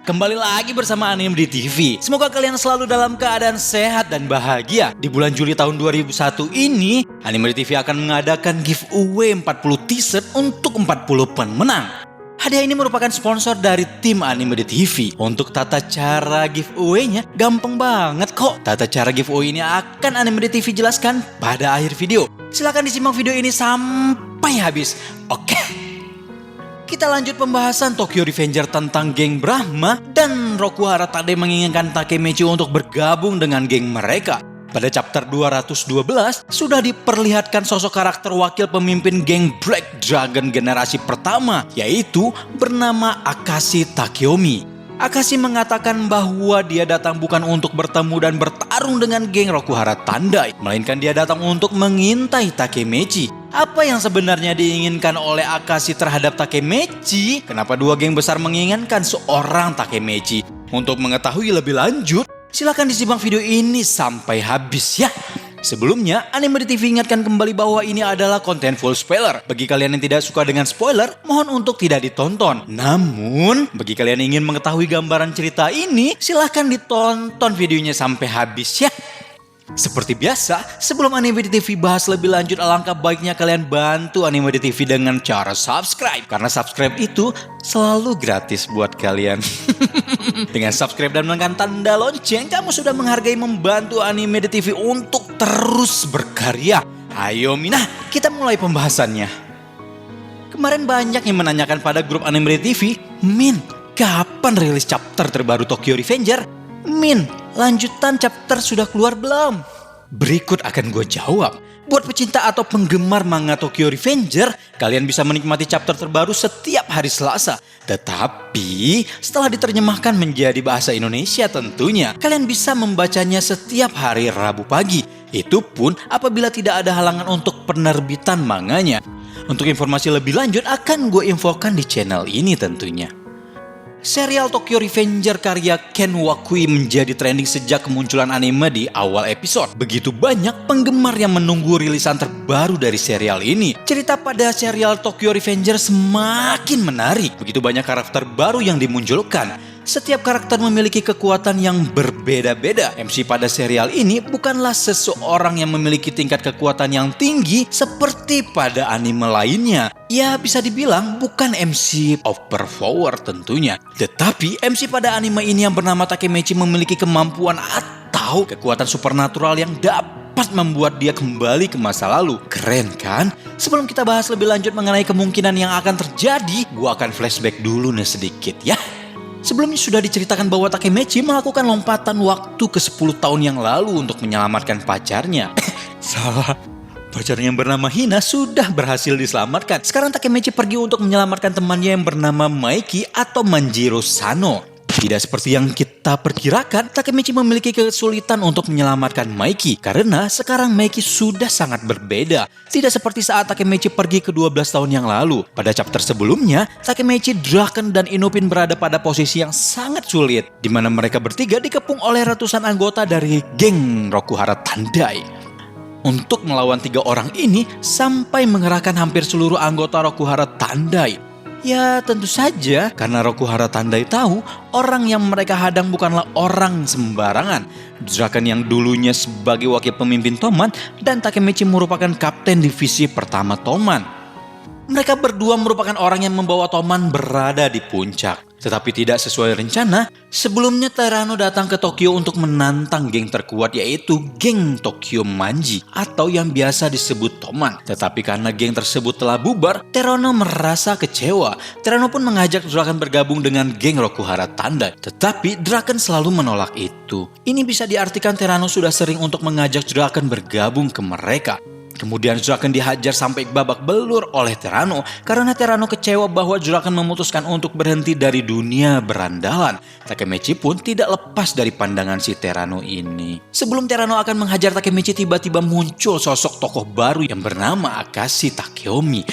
Kembali lagi bersama Anime di TV. Semoga kalian selalu dalam keadaan sehat dan bahagia. Di bulan Juli tahun 2001 ini, Anime di TV akan mengadakan giveaway 40 t-shirt untuk 40 pemenang. Hadiah ini merupakan sponsor dari tim Anime di TV. Untuk tata cara giveaway-nya gampang banget kok. Tata cara giveaway ini akan Anime di TV jelaskan pada akhir video. Silahkan disimak video ini sampai habis. Oke. Kita lanjut pembahasan Tokyo Revenger tentang geng Brahma dan Rokuhara Tandai menginginkan Takemechi untuk bergabung dengan geng mereka. Pada chapter 212 sudah diperlihatkan sosok karakter wakil pemimpin geng Black Dragon generasi pertama, yaitu bernama Akashi Takeomi. Akashi mengatakan bahwa dia datang bukan untuk bertemu dan bertarung dengan geng Rokuhara Tandai, melainkan dia datang untuk mengintai Takemechi. Apa yang sebenarnya diinginkan oleh Akashi terhadap Takemechi? Kenapa dua geng besar menginginkan seorang Takemechi? Untuk mengetahui lebih lanjut, silakan disimak video ini sampai habis ya. Sebelumnya, Anime di TV ingatkan kembali bahwa ini adalah konten full spoiler. Bagi kalian yang tidak suka dengan spoiler, mohon untuk tidak ditonton. Namun, bagi kalian yang ingin mengetahui gambaran cerita ini, silahkan ditonton videonya sampai habis ya. Seperti biasa, sebelum Anime di TV bahas lebih lanjut, alangkah baiknya kalian bantu Anime di TV dengan cara subscribe. Karena subscribe itu selalu gratis buat kalian. Dengan subscribe dan menekan tanda lonceng, kamu sudah menghargai membantu Anime di TV untuk terus berkarya. Ayo Mina, kita mulai pembahasannya. Kemarin banyak yang menanyakan pada grup Anime di TV, Min, kapan rilis chapter terbaru Tokyo Revenger? Min, lanjutan chapter sudah keluar belum? Berikut akan gue jawab. Buat pecinta atau penggemar manga Tokyo Revenger, kalian bisa menikmati chapter terbaru setiap hari Selasa. Tetapi setelah diterjemahkan menjadi bahasa Indonesia tentunya, kalian bisa membacanya setiap hari Rabu pagi. Itu pun apabila tidak ada halangan untuk penerbitan manganya. Untuk informasi lebih lanjut akan gue infokan di channel ini tentunya. Serial Tokyo Revenger karya Ken Wakui menjadi trending sejak kemunculan anime di awal episode. Begitu banyak penggemar yang menunggu rilisan terbaru dari serial ini. Cerita pada serial Tokyo Revenger semakin menarik. Begitu banyak karakter baru yang dimunculkan. Setiap karakter memiliki kekuatan yang berbeda-beda. MC pada serial ini bukanlah seseorang yang memiliki tingkat kekuatan yang tinggi seperti pada anime lainnya. Ya bisa dibilang bukan MC overpower tentunya. Tetapi MC pada anime ini yang bernama Takemechi memiliki kemampuan atau kekuatan supernatural yang dapat membuat dia kembali ke masa lalu. Keren kan? Sebelum kita bahas lebih lanjut mengenai kemungkinan yang akan terjadi, gua akan flashback dulu nih sedikit ya. Sebelumnya sudah diceritakan bahwa Takemechi melakukan lompatan waktu ke 10 tahun yang lalu untuk menyelamatkan pacarnya. Salah. Pacarnya yang bernama Hina sudah berhasil diselamatkan. Sekarang Takemechi pergi untuk menyelamatkan temannya yang bernama Maiki atau Manjiro Sano. Tidak seperti yang kita perkirakan, Takemechi memiliki kesulitan untuk menyelamatkan Maiki. Karena sekarang Maiki sudah sangat berbeda. Tidak seperti saat Takemechi pergi ke 12 tahun yang lalu. Pada chapter sebelumnya, Takemechi, Draken, dan Inupin berada pada posisi yang sangat sulit. Di mana mereka bertiga dikepung oleh ratusan anggota dari geng Rokuhara Tandai. Untuk melawan 3 orang ini, sampai mengerahkan hampir seluruh anggota Rokuhara Tandai. Ya tentu saja karena Rokuhara Tandai tahu orang yang mereka hadang bukanlah orang sembarangan. Draken yang dulunya sebagai wakil pemimpin Toman dan Takemechi merupakan kapten divisi pertama Toman. Mereka berdua merupakan orang yang membawa Toman berada di puncak. Tetapi tidak sesuai rencana, sebelumnya Terano datang ke Tokyo untuk menantang geng terkuat yaitu geng Tokyo Manji atau yang biasa disebut Toman. Tetapi karena geng tersebut telah bubar, Terano merasa kecewa. Terano pun mengajak Draken bergabung dengan geng Rokuhara Tandai. Tetapi Draken selalu menolak itu. Ini bisa diartikan Terano sudah sering untuk mengajak Draken bergabung ke mereka. Kemudian Draken dihajar sampai babak belur oleh Terano karena Terano kecewa bahwa Draken memutuskan untuk berhenti dari dunia berandalan. Takemechi pun tidak lepas dari pandangan si Terano ini. Sebelum Terano akan menghajar Takemechi, tiba-tiba muncul sosok tokoh baru yang bernama Akashi Takeomi.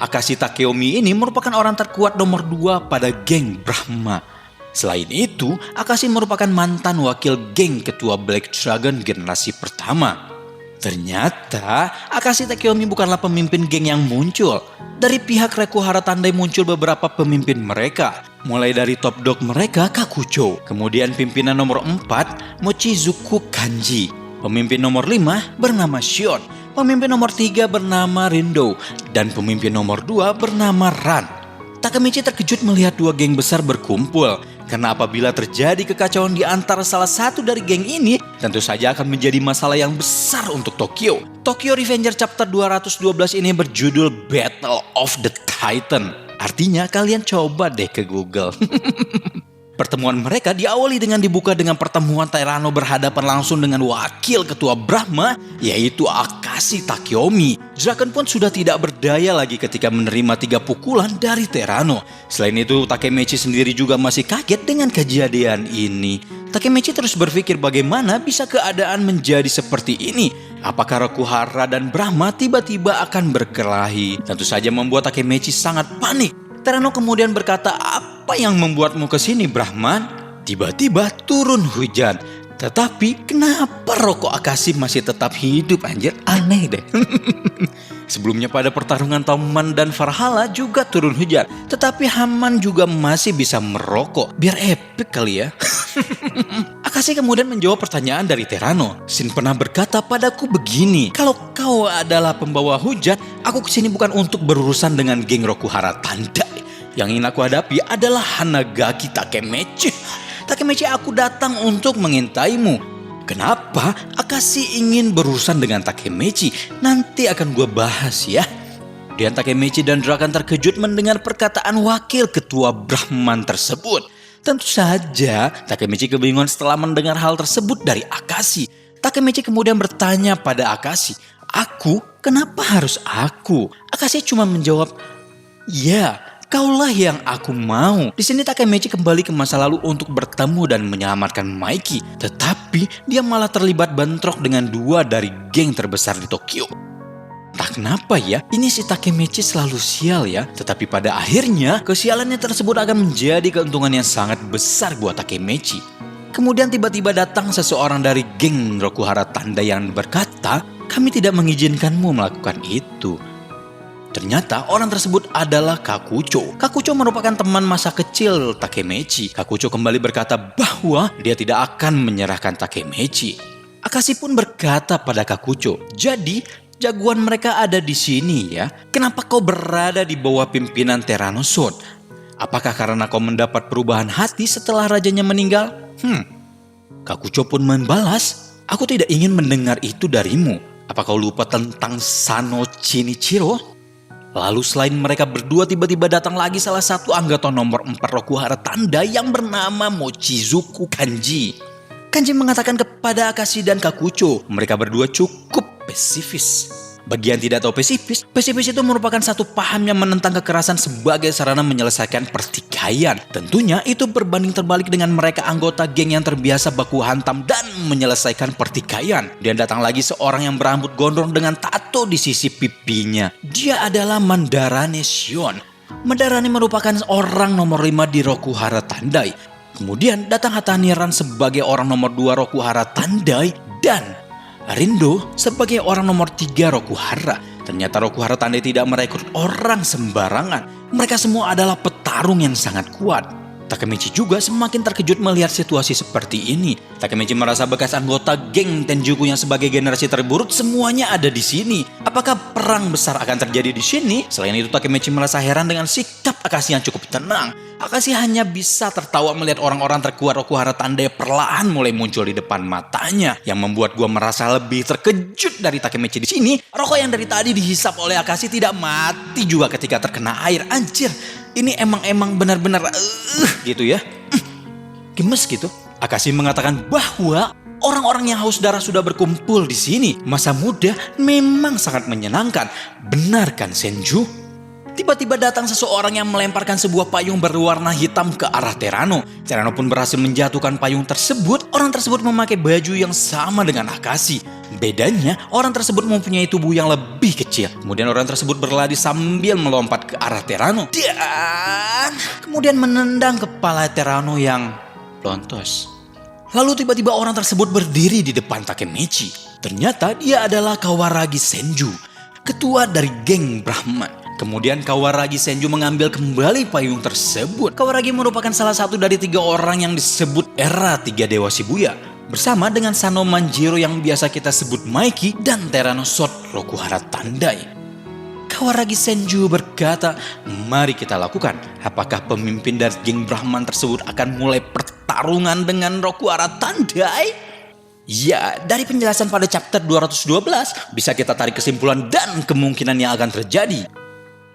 Akashi Takeomi ini merupakan orang terkuat nomor 2 pada geng Brahma. Selain itu, Akashi merupakan mantan wakil geng ketua Black Dragon generasi pertama. Ternyata Akashi Takeomi bukanlah pemimpin geng yang muncul. Dari pihak Rokuhara Tandai muncul beberapa pemimpin mereka. Mulai dari top dog mereka Kakucho, kemudian pimpinan nomor 4 Mochizuku Kanji, pemimpin nomor 5 bernama Shion, pemimpin nomor 3 bernama Rindo, dan pemimpin nomor 2 bernama Ran. Takemichi terkejut melihat dua geng besar berkumpul, karena apabila terjadi kekacauan di antara salah satu dari geng ini, tentu saja akan menjadi masalah yang besar untuk Tokyo. Tokyo Revenger Chapter 212 ini berjudul Battle of the Titan. Artinya kalian coba deh ke Google. Pertemuan mereka diawali dengan dibuka dengan pertemuan Terano berhadapan langsung dengan wakil ketua Brahma, yaitu Akashi Takeomi. Draken pun sudah tidak berdaya lagi ketika menerima 3 pukulan dari Terano. Selain itu, Takemichi sendiri juga masih kaget dengan kejadian ini. Takemichi terus berpikir bagaimana bisa keadaan menjadi seperti ini. Apakah Rokuhara dan Brahma tiba-tiba akan berkelahi? Tentu saja membuat Takemichi sangat panik. Terano kemudian berkata, "Apa yang membuatmu kesini, Brahman?" Tiba-tiba turun hujan. Tetapi kenapa Roko Akashi masih tetap hidup, anjir? Aneh deh. Sebelumnya pada pertarungan Tauman dan Farhala juga turun hujan. Tetapi Haman juga masih bisa merokok. Biar epic kali ya. Akashi kemudian menjawab pertanyaan dari Terano. Shin pernah berkata padaku begini, "Kalau kau adalah pembawa hujan, aku kesini bukan untuk berurusan dengan geng Rokuhara Tandai. Yang ingin aku hadapi adalah Hanagaki Takemichi. Takemichi, aku datang untuk mengintaimu." Kenapa Akashi ingin berurusan dengan Takemichi? Nanti akan gue bahas ya. Dan Takemichi dan Draken terkejut mendengar perkataan wakil ketua Brahman tersebut. Tentu saja Takemichi kebingungan setelah mendengar hal tersebut dari Akashi. Takemichi kemudian bertanya pada Akashi, "Aku? Kenapa harus aku?" Akashi cuma menjawab, "Ya, kaulah yang aku mau." Di sini Takemichi kembali ke masa lalu untuk bertemu dan menyelamatkan Maiki. Tetapi dia malah terlibat bentrok dengan 2 dari geng terbesar di Tokyo. Entah kenapa ya, ini si Takemichi selalu sial ya. Tetapi pada akhirnya, kesialannya tersebut akan menjadi keuntungan yang sangat besar buat Takemichi. Kemudian tiba-tiba datang seseorang dari geng Rokuhara Tandai yang berkata, "Kami tidak mengizinkanmu melakukan itu." Ternyata orang tersebut adalah Kakucho. Kakucho merupakan teman masa kecil Takemichi. Kakucho kembali berkata bahwa dia tidak akan menyerahkan Takemichi. Akashi pun berkata pada Kakucho, "Jadi jagoan mereka ada di sini ya. Kenapa kau berada di bawah pimpinan Teranoson? Apakah karena kau mendapat perubahan hati setelah rajanya meninggal?" Kakucho pun membalas, "Aku tidak ingin mendengar itu darimu. Apa kau lupa tentang Sano Shinichiro?" Lalu selain mereka berdua tiba-tiba datang lagi salah satu anggota nomor 4 Rokuhara Tandai yang bernama Mochizuku Kanji. Kanji mengatakan kepada Akashi dan Kakucho, mereka berdua cukup pasifis. Bagi yang tidak tahu pasifis itu merupakan satu paham yang menentang kekerasan sebagai sarana menyelesaikan pertikaian. Tentunya itu berbanding terbalik dengan mereka anggota geng yang terbiasa baku hantam dan menyelesaikan pertikaian. Dan datang lagi seorang yang berambut gondrong dengan tato di sisi pipinya. Dia adalah Mandarane Shion. Mandarane merupakan orang nomor 5 di Rokuhara Tandai. Kemudian datang Hatani Ran sebagai orang nomor 2 Rokuhara Tandai dan Rindo sebagai orang nomor 3 Rokuhara. Ternyata Rokuhara Tandai tidak merekrut orang sembarangan. Mereka semua adalah petarung yang sangat kuat. Takemichi juga semakin terkejut melihat situasi seperti ini. Takemichi merasa bekas anggota geng Tenjuku yang sebagai generasi terburuk semuanya ada di sini. Apakah perang besar akan terjadi di sini? Selain itu Takemichi merasa heran dengan sikap Akashi yang cukup tenang. Akashi hanya bisa tertawa melihat orang-orang terkuat Rokuhara Tandai perlahan mulai muncul di depan matanya. Yang membuat gua merasa lebih terkejut dari Takemichi di sini. Rokok yang dari tadi dihisap oleh Akashi tidak mati juga ketika terkena air. Anjir, ini emang benar-benar gitu ya. Gemes gitu. Akashi mengatakan bahwa orang-orang yang haus darah sudah berkumpul di sini. Masa muda memang sangat menyenangkan. Benar kan, Senju? Tiba-tiba datang seseorang yang melemparkan sebuah payung berwarna hitam ke arah Terano. Terano pun berhasil menjatuhkan payung tersebut. Orang tersebut memakai baju yang sama dengan Akashi. Bedanya, orang tersebut mempunyai tubuh yang lebih kecil. Kemudian orang tersebut berlari sambil melompat ke arah Terano. Dan kemudian menendang kepala Terano yang lontos. Lalu tiba-tiba orang tersebut berdiri di depan Takemichi. Ternyata dia adalah Kawaragi Senju, ketua dari geng Brahman. Kemudian Kawaragi Senju mengambil kembali payung tersebut. Kawaragi merupakan salah satu dari 3 orang yang disebut era 3 Dewa Shibuya, bersama dengan Sano Manjiro yang biasa kita sebut Maiki dan Terranosort Rokuhara Tandai. Kawaragi Senju berkata, mari kita lakukan. Apakah pemimpin dari geng Brahman tersebut akan mulai pertarungan dengan Rokuhara Tandai? Ya, dari penjelasan pada chapter 212 bisa kita tarik kesimpulan dan kemungkinan yang akan terjadi.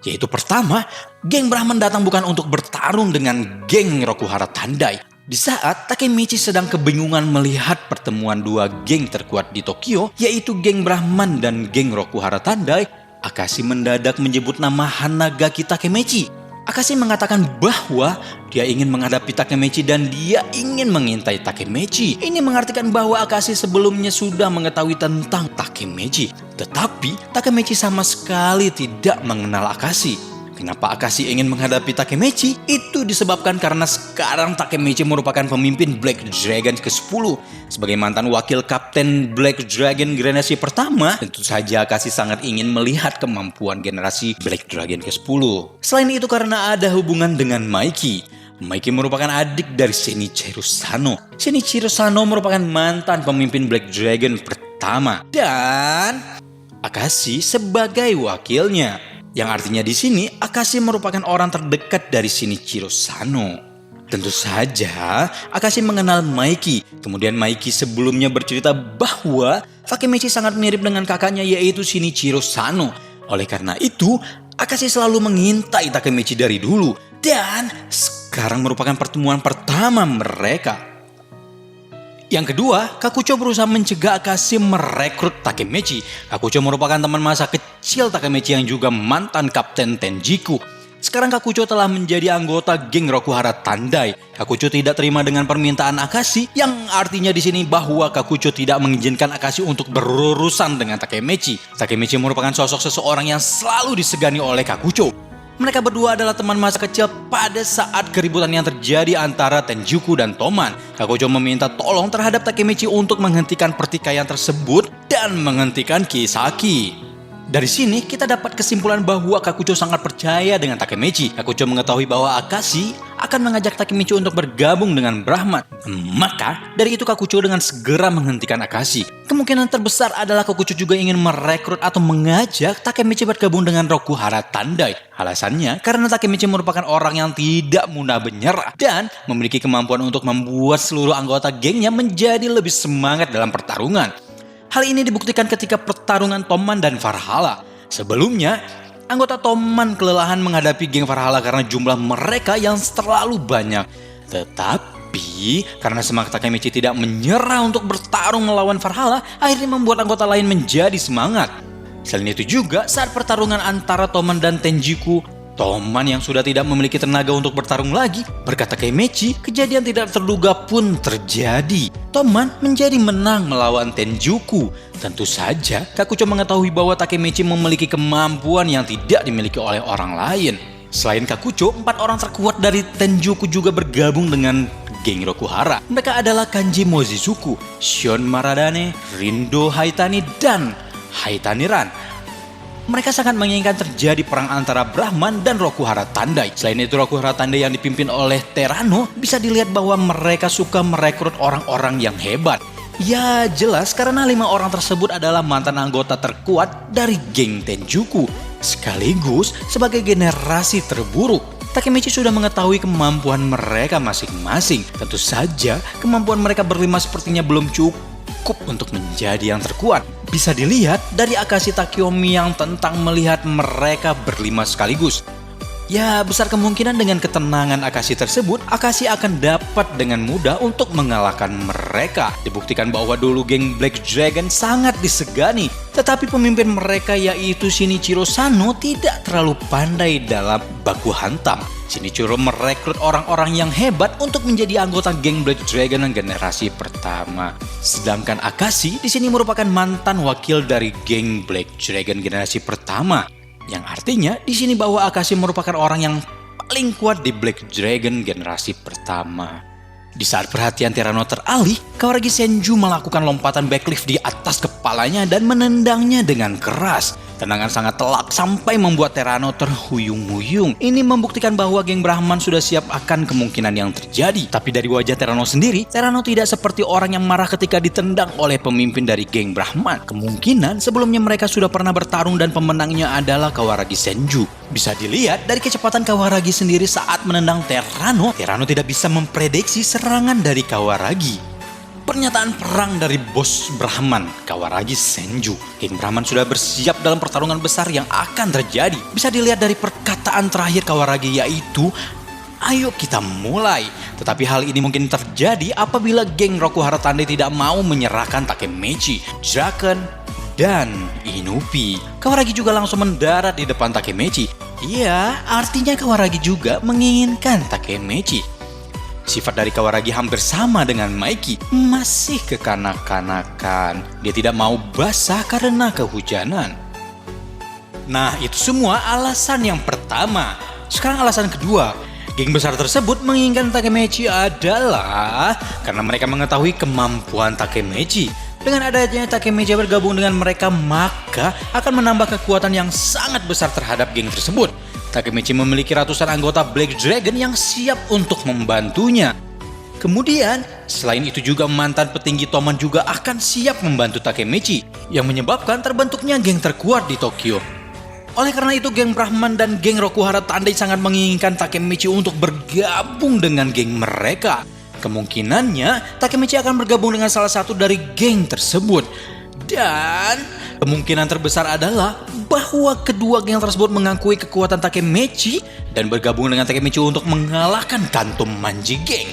Yaitu pertama, geng Brahman datang bukan untuk bertarung dengan geng Rokuhara Tandai. Di saat Takemichi sedang kebingungan melihat pertemuan 2 geng terkuat di Tokyo, yaitu geng Brahman dan geng Rokuhara Tandai, Akashi mendadak menyebut nama Hanagaki Takemichi. Akashi mengatakan bahwa dia ingin menghadapi Takemichi dan dia ingin mengintai Takemichi. Ini mengartikan bahwa Akashi sebelumnya sudah mengetahui tentang Takemichi. Tetapi Takemichi sama sekali tidak mengenal Akashi. Kenapa Akashi ingin menghadapi Takemichi? Itu disebabkan karena sekarang Takemichi merupakan pemimpin Black Dragon ke-10. Sebagai mantan wakil kapten Black Dragon generasi pertama, tentu saja Akashi sangat ingin melihat kemampuan generasi Black Dragon ke-10. Selain itu karena ada hubungan dengan Maiki. Maiki merupakan adik dari Shinichiro Sano. Shinichiro Sano merupakan mantan pemimpin Black Dragon pertama. Dan Akashi sebagai wakilnya. Yang artinya di sini Akashi merupakan orang terdekat dari Shinichiro Sano. Tentu saja Akashi mengenal Maiki. Kemudian Maiki sebelumnya bercerita bahwa Takemichi sangat mirip dengan kakaknya yaitu Shinichiro Sano. Oleh karena itu Akashi selalu mengintai Takemichi dari dulu. Dan sekarang merupakan pertemuan pertama mereka. Yang kedua, Kakucho berusaha mencegah Akashi merekrut Takemichi. Kakucho merupakan teman masa kecil Takemichi yang juga mantan kapten Tenjiku. Sekarang Kakucho telah menjadi anggota geng Rokuhara Tandai. Kakucho tidak terima dengan permintaan Akashi, yang artinya di sini bahwa Kakucho tidak mengizinkan Akashi untuk berurusan dengan Takemichi. Takemichi merupakan sosok seseorang yang selalu disegani oleh Kakucho. Mereka berdua adalah teman masa kecil pada saat keributan yang terjadi antara Tenjiku dan Toman. Kakucho meminta tolong terhadap Takemichi untuk menghentikan pertikaian tersebut dan menghentikan Kisaki. Dari sini kita dapat kesimpulan bahwa Kakucho sangat percaya dengan Takemichi. Kakucho mengetahui bahwa Akashi akan mengajak Takemichi untuk bergabung dengan Brahman. Maka dari itu Kakucho dengan segera menghentikan Akashi. Kemungkinan terbesar adalah Kakucho juga ingin merekrut atau mengajak Takemichi bergabung dengan Rokuhara Tandai. Alasannya karena Takemichi merupakan orang yang tidak mudah menyerah dan memiliki kemampuan untuk membuat seluruh anggota gengnya menjadi lebih semangat dalam pertarungan. Hal ini dibuktikan ketika pertarungan Toman dan Valhalla. Sebelumnya, anggota Toman kelelahan menghadapi geng Valhalla karena jumlah mereka yang terlalu banyak. Tetapi, karena semangat Takemichi tidak menyerah untuk bertarung melawan Valhalla, akhirnya membuat anggota lain menjadi semangat. Selain itu juga, saat pertarungan antara Toman dan Tenjiku, Toman yang sudah tidak memiliki tenaga untuk bertarung lagi, berkata Takemichi, kejadian tidak terduga pun terjadi. Toman menjadi menang melawan Tenjiku. Tentu saja, Kakucho mengetahui bahwa Takemichi memiliki kemampuan yang tidak dimiliki oleh orang lain. Selain Kakucho, 4 orang terkuat dari Tenjiku juga bergabung dengan geng Rokuhara. Mereka adalah Kanji Mochizuku, Shion Maradane, Rindo Haitani, dan Haitani Ran. Mereka sangat menginginkan terjadi perang antara Brahman dan Rokuhara Tandai. Selain itu Rokuhara Tandai yang dipimpin oleh Terano bisa dilihat bahwa mereka suka merekrut orang-orang yang hebat. Ya jelas karena 5 orang tersebut adalah mantan anggota terkuat dari geng Tenjiku. Sekaligus sebagai generasi terburuk. Takemichi sudah mengetahui kemampuan mereka masing-masing. Tentu saja kemampuan mereka berlima sepertinya belum cukup untuk menjadi yang terkuat. Bisa dilihat dari Akashi Takeomi yang tentang melihat mereka berlima sekaligus. Ya, besar kemungkinan dengan ketenangan Akashi tersebut, Akashi akan dapat dengan mudah untuk mengalahkan mereka. Dibuktikan bahwa dulu geng Black Dragon sangat disegani, tetapi pemimpin mereka yaitu Shinichiro Sano tidak terlalu pandai dalam baku hantam. Shinichiro merekrut orang-orang yang hebat untuk menjadi anggota geng Black Dragon generasi pertama. Sedangkan Akashi di sini merupakan mantan wakil dari geng Black Dragon generasi pertama. Yang artinya di sini bahwa Akashi merupakan orang yang paling kuat di Black Dragon generasi pertama. Di saat perhatian Terano teralih, Kawaragi Senju melakukan lompatan backlift di atas kepalanya dan menendangnya dengan keras. Tendangan sangat telak sampai membuat Terano terhuyung-huyung. Ini membuktikan bahwa geng Brahman sudah siap akan kemungkinan yang terjadi. Tapi dari wajah Terano sendiri, Terano tidak seperti orang yang marah ketika ditendang oleh pemimpin dari geng Brahman. Kemungkinan sebelumnya mereka sudah pernah bertarung dan pemenangnya adalah Kawaragi Senju. Bisa dilihat dari kecepatan Kawaragi sendiri saat menendang Terano. Terano tidak bisa memprediksi serangan dari Kawaragi. Pernyataan perang dari bos Brahman, Kawaragi Senju. Geng Brahman sudah bersiap dalam pertarungan besar yang akan terjadi. Bisa dilihat dari perkataan terakhir Kawaragi, yaitu ayo kita mulai. Tetapi hal ini mungkin terjadi apabila geng Rokuhara Tandai tidak mau menyerahkan Takemechi, Draken, dan Inupi. Kawaragi juga langsung mendarat di depan Takemechi. Iya, artinya Kawaragi juga menginginkan Takemechi. Sifat dari Kawaragi hampir sama dengan Maiki, masih kekanak-kanakan. Dia tidak mau basah karena kehujanan. Nah, itu semua alasan yang pertama. Sekarang alasan kedua. Geng besar tersebut menginginkan Takemechi adalah karena mereka mengetahui kemampuan Takemechi. Dengan adanya Takemechi bergabung dengan mereka, maka akan menambah kekuatan yang sangat besar terhadap geng tersebut. Takemechi memiliki ratusan anggota Black Dragon yang siap untuk membantunya. Kemudian, selain itu juga mantan petinggi Toman juga akan siap membantu Takemechi, yang menyebabkan terbentuknya geng terkuat di Tokyo. Oleh karena itu, geng Brahman dan geng Rokuhara Tandai sangat menginginkan Takemechi untuk bergabung dengan geng mereka. Kemungkinannya, Takemechi akan bergabung dengan salah satu dari geng tersebut. Dan kemungkinan terbesar adalah bahwa kedua geng tersebut mengakui kekuatan Takemechi dan bergabung dengan Takemechi untuk mengalahkan Kanto Manji Gang.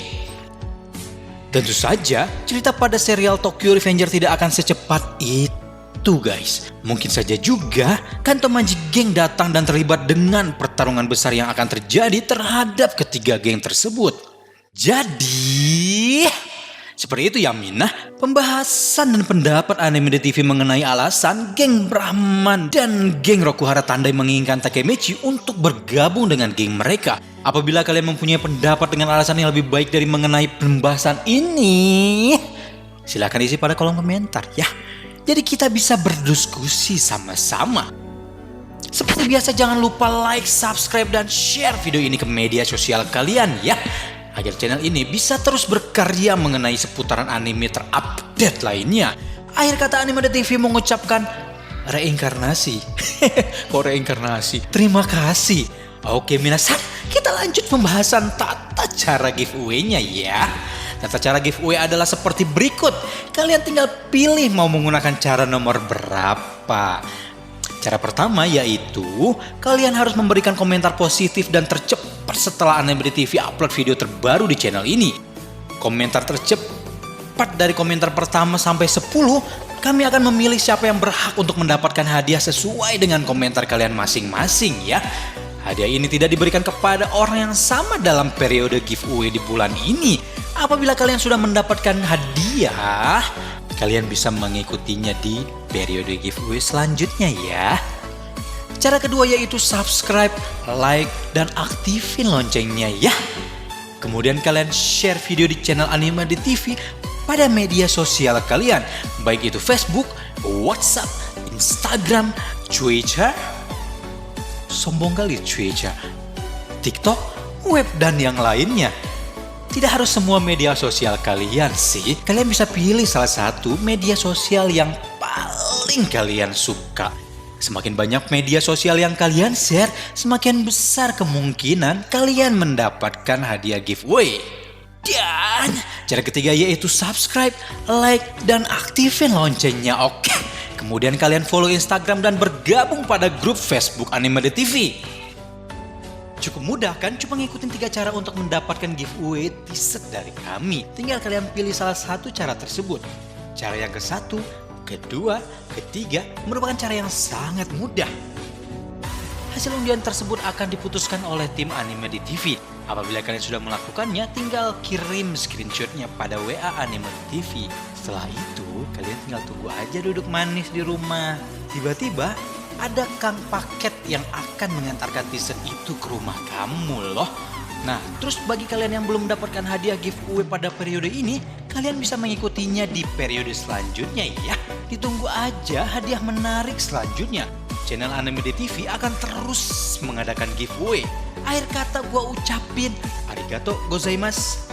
Tentu saja, cerita pada serial Tokyo Revenger tidak akan secepat itu, guys. Mungkin saja juga Kanto Manji Gang datang dan terlibat dengan pertarungan besar yang akan terjadi terhadap ketiga geng tersebut. Jadi, seperti itu ya Minah, pembahasan dan pendapat Anime The TV mengenai alasan geng Brahman dan geng Rokuhara Tandai menginginkan Takemechi untuk bergabung dengan geng mereka. Apabila kalian mempunyai pendapat dengan alasan yang lebih baik dari mengenai pembahasan ini, silahkan isi pada kolom komentar ya. Jadi kita bisa berdiskusi sama-sama. Seperti biasa jangan lupa like, subscribe, dan share video ini ke media sosial kalian ya, agar channel ini bisa terus berkarya mengenai seputaran anime terupdate lainnya. Akhir kata Anime The TV mengucapkan reinkarnasi. Kok reinkarnasi? Terima kasih. Oke minasan, kita lanjut pembahasan tata cara giveaway-nya ya. Tata cara giveaway adalah seperti berikut. Kalian tinggal pilih mau menggunakan cara nomor berapa. Cara pertama yaitu kalian harus memberikan komentar positif dan tercepat setelah Anime The TV upload video terbaru di channel ini. Komentar tercepat dari komentar pertama sampai 10, kami akan memilih siapa yang berhak untuk mendapatkan hadiah sesuai dengan komentar kalian masing-masing ya. Hadiah ini tidak diberikan kepada orang yang sama dalam periode giveaway di bulan ini. Apabila kalian sudah mendapatkan hadiah, kalian bisa mengikutinya di periode giveaway selanjutnya ya. Cara kedua yaitu subscribe, like, dan aktifin loncengnya ya. Kemudian kalian share video di channel Anime The TV pada media sosial kalian, baik itu Facebook, WhatsApp, Instagram, Twitter, sombong kali Twitter, TikTok, web, dan yang lainnya. Tidak harus semua media sosial kalian sih. Kalian bisa pilih salah satu media sosial yang paling kalian suka. Semakin banyak media sosial yang kalian share, semakin besar kemungkinan kalian mendapatkan hadiah giveaway. Dan cara ketiga yaitu subscribe, like, dan aktifin loncengnya, oke? Kemudian kalian follow Instagram dan bergabung pada grup Facebook Anime The TV. Cukup mudah kan? Cuma ngikutin 3 cara untuk mendapatkan giveaway t-shirt dari kami. Tinggal kalian pilih salah satu cara tersebut. Cara yang ke-1, kedua, ketiga merupakan cara yang sangat mudah. Hasil undian tersebut akan diputuskan oleh tim Anime The TV. Apabila kalian sudah melakukannya, tinggal kirim screenshotnya pada WA Anime The TV. Setelah itu, kalian tinggal tunggu aja duduk manis di rumah. Tiba-tiba ada Kang Paket yang akan mengantarkan t-shirt itu ke rumah kamu loh. Nah, terus bagi kalian yang belum mendapatkan hadiah giveaway pada periode ini, kalian bisa mengikutinya di periode selanjutnya ya. Ditunggu aja hadiah menarik selanjutnya. Channel Animede TV akan terus mengadakan giveaway. Akhir kata gua ucapin, arigato gozaimasu.